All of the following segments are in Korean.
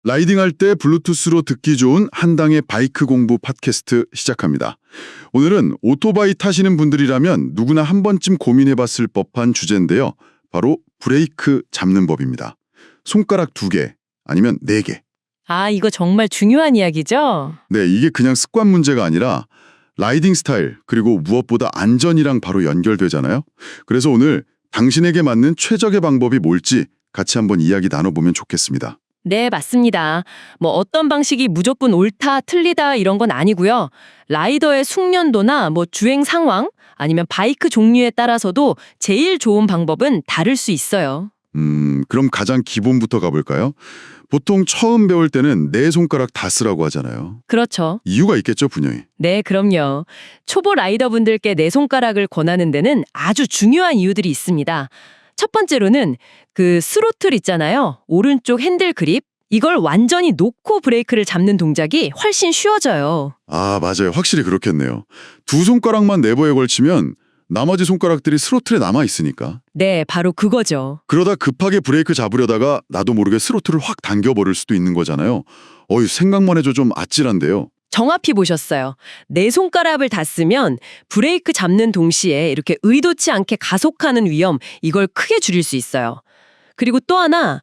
라이딩할 때 블루투스로 듣기 좋은 한당의 바이크 공부 팟캐스트 시작합니다. 오늘은 오토바이 타시는 분들이라면 누구나 한 번쯤 고민해봤을 법한 주제인데요. 바로 브레이크 잡는 법입니다. 손가락 2개 아니면 4개. 아, 이거 정말 중요한 이야기죠? 네, 이게 그냥 습관 문제가 아니라 라이딩 스타일 그리고 무엇보다 안전이랑 바로 연결되잖아요. 그래서 오늘 당신에게 맞는 최적의 방법이 뭘지 같이 한번 이야기 나눠보면 좋겠습니다. 네, 맞습니다. 뭐 어떤 방식이 무조건 옳다, 틀리다 이런 건 아니고요. 라이더의 숙련도나 뭐 주행 상황 아니면 바이크 종류에 따라서도 제일 좋은 방법은 다를 수 있어요. 그럼 가장 기본부터 가볼까요? 보통 처음 배울 때는 네 손가락 다 쓰라고 하잖아요. 그렇죠. 이유가 있겠죠, 분명히. 네, 그럼요. 초보 라이더분들께 네 손가락을 권하는 데는 아주 중요한 이유들이 있습니다. 첫 번째로는 그 스로틀 있잖아요. 오른쪽 핸들 그립. 이걸 완전히 놓고 브레이크를 잡는 동작이 훨씬 쉬워져요. 아, 맞아요. 확실히 그렇겠네요. 두 손가락만 레버에 걸치면 나머지 손가락들이 스로틀에 남아있으니까. 네, 바로 그거죠. 그러다 급하게 브레이크 잡으려다가 나도 모르게 스로틀을 확 당겨버릴 수도 있는 거잖아요. 생각만 해도 좀 아찔한데요. 정확히 보셨어요. 네 손가락을 다 쓰면 브레이크 잡는 동시에 이렇게 의도치 않게 가속하는 위험, 이걸 크게 줄일 수 있어요. 그리고 또 하나,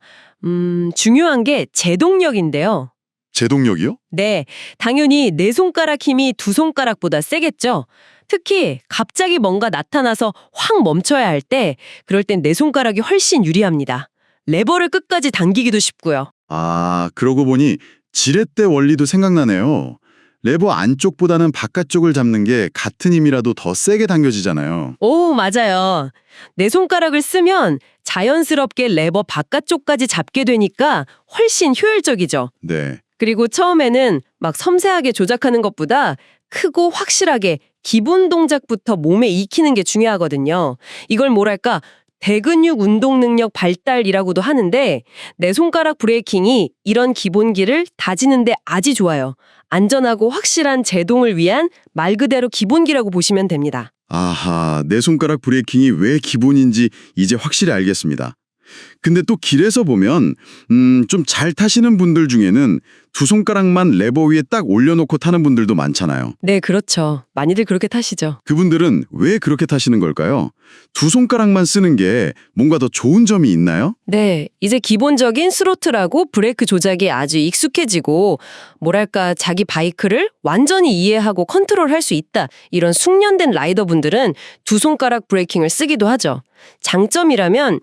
중요한 게 제동력인데요. 제동력이요? 네, 당연히 네 손가락 힘이 두 손가락보다 세겠죠. 특히 갑자기 뭔가 나타나서 확 멈춰야 할 때, 그럴 땐 네 손가락이 훨씬 유리합니다. 레버를 끝까지 당기기도 쉽고요. 아, 그러고 보니 지렛대 원리도 생각나네요. 레버 안쪽보다는 바깥쪽을 잡는 게 같은 힘이라도 더 세게 당겨지잖아요. 오, 맞아요. 네 손가락을 쓰면 자연스럽게 레버 바깥쪽까지 잡게 되니까 훨씬 효율적이죠. 네. 그리고 처음에는 막 섬세하게 조작하는 것보다 크고 확실하게 기본 동작부터 몸에 익히는 게 중요하거든요. 이걸 뭐랄까 대근육 운동 능력 발달이라고도 하는데 내 손가락 브레이킹이 이런 기본기를 다지는데 아주 좋아요. 안전하고 확실한 제동을 위한 말 그대로 기본기라고 보시면 됩니다. 아하, 내 손가락 브레이킹이 왜 기본인지 이제 확실히 알겠습니다. 근데 또 길에서 보면 좀 잘 타시는 분들 중에는 두 손가락만 레버 위에 딱 올려놓고 타는 분들도 많잖아요. 네, 그렇죠. 많이들 그렇게 타시죠. 그분들은 왜 그렇게 타시는 걸까요? 두 손가락만 쓰는 게 뭔가 더 좋은 점이 있나요? 네, 이제 기본적인 스로틀하고 브레이크 조작이 아주 익숙해지고 뭐랄까 자기 바이크를 완전히 이해하고 컨트롤할 수 있다. 이런 숙련된 라이더분들은 두 손가락 브레이킹을 쓰기도 하죠. 장점이라면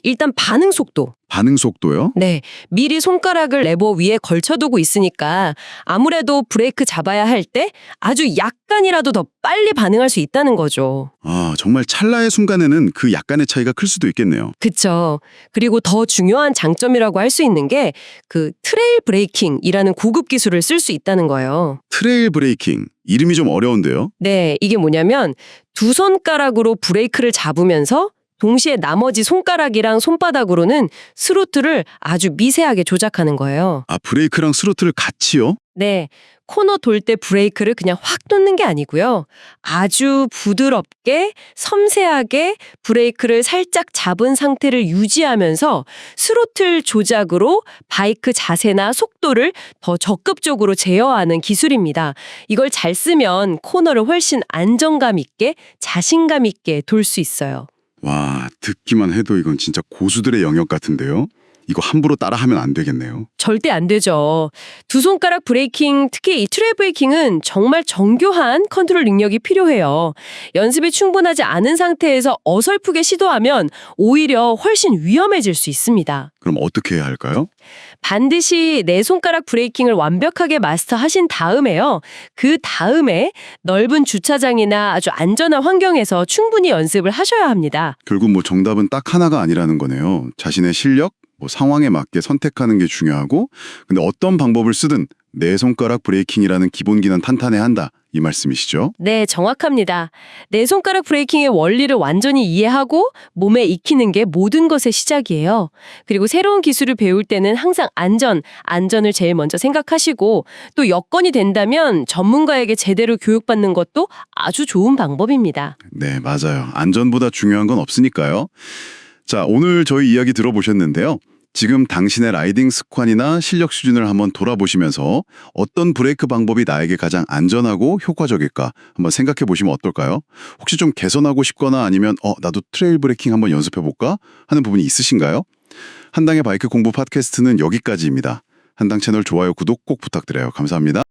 일단 반응 속도. 반응 속도요? 네, 미리 손가락을 레버 위에 걸쳐두고 있으니까 아무래도 브레이크 잡아야 할 때 아주 약간이라도 더 빨리 반응할 수 있다는 거죠. 아, 정말 찰나의 순간에는 그 약간의 차이가 클 수도 있겠네요. 그쵸. 그리고 더 중요한 장점이라고 할 수 있는 게 그 트레일 브레이킹이라는 고급 기술을 쓸 수 있다는 거예요. 트레일 브레이킹. 이름이 좀 어려운데요? 네, 이게 뭐냐면 두 손가락으로 브레이크를 잡으면서 동시에 나머지 손가락이랑 손바닥으로는 스로틀을 아주 미세하게 조작하는 거예요. 아, 브레이크랑 스로틀을 같이요? 네, 코너 돌 때 브레이크를 그냥 확 놓는 게 아니고요. 아주 부드럽게 섬세하게 브레이크를 살짝 잡은 상태를 유지하면서 스로틀 조작으로 바이크 자세나 속도를 더 적극적으로 제어하는 기술입니다. 이걸 잘 쓰면 코너를 훨씬 안정감 있게 자신감 있게 돌 수 있어요. 와, 듣기만 해도 이건 진짜 고수들의 영역 같은데요? 이거 함부로 따라하면 안 되겠네요. 절대 안 되죠. 두 손가락 브레이킹, 특히 이 트레일 브레이킹은 정말 정교한 컨트롤 능력이 필요해요. 연습이 충분하지 않은 상태에서 어설프게 시도하면 오히려 훨씬 위험해질 수 있습니다. 그럼 어떻게 해야 할까요? 반드시 네 손가락 브레이킹을 완벽하게 마스터하신 다음에요. 그 다음에 넓은 주차장이나 아주 안전한 환경에서 충분히 연습을 하셔야 합니다. 결국 뭐 정답은 딱 하나가 아니라는 거네요. 자신의 실력, 상황에 맞게 선택하는 게 중요하고, 근데 어떤 방법을 쓰든 네 손가락 브레이킹이라는 기본기는 탄탄해야 한다. 이 말씀이시죠? 네, 정확합니다. 네 손가락 브레이킹의 원리를 완전히 이해하고 몸에 익히는 게 모든 것의 시작이에요. 그리고 새로운 기술을 배울 때는 항상 안전을 제일 먼저 생각하시고 또 여건이 된다면 전문가에게 제대로 교육받는 것도 아주 좋은 방법입니다. 네, 맞아요. 안전보다 중요한 건 없으니까요. 자, 오늘 저희 이야기 들어보셨는데요. 지금 당신의 라이딩 습관이나 실력 수준을 한번 돌아보시면서 어떤 브레이크 방법이 나에게 가장 안전하고 효과적일까 한번 생각해 보시면 어떨까요? 혹시 좀 개선하고 싶거나 아니면 나도 트레일 브레이킹 한번 연습해 볼까 하는 부분이 있으신가요? 한당의 바이크 공부 팟캐스트는 여기까지입니다. 한당 채널 좋아요, 구독 꼭 부탁드려요. 감사합니다.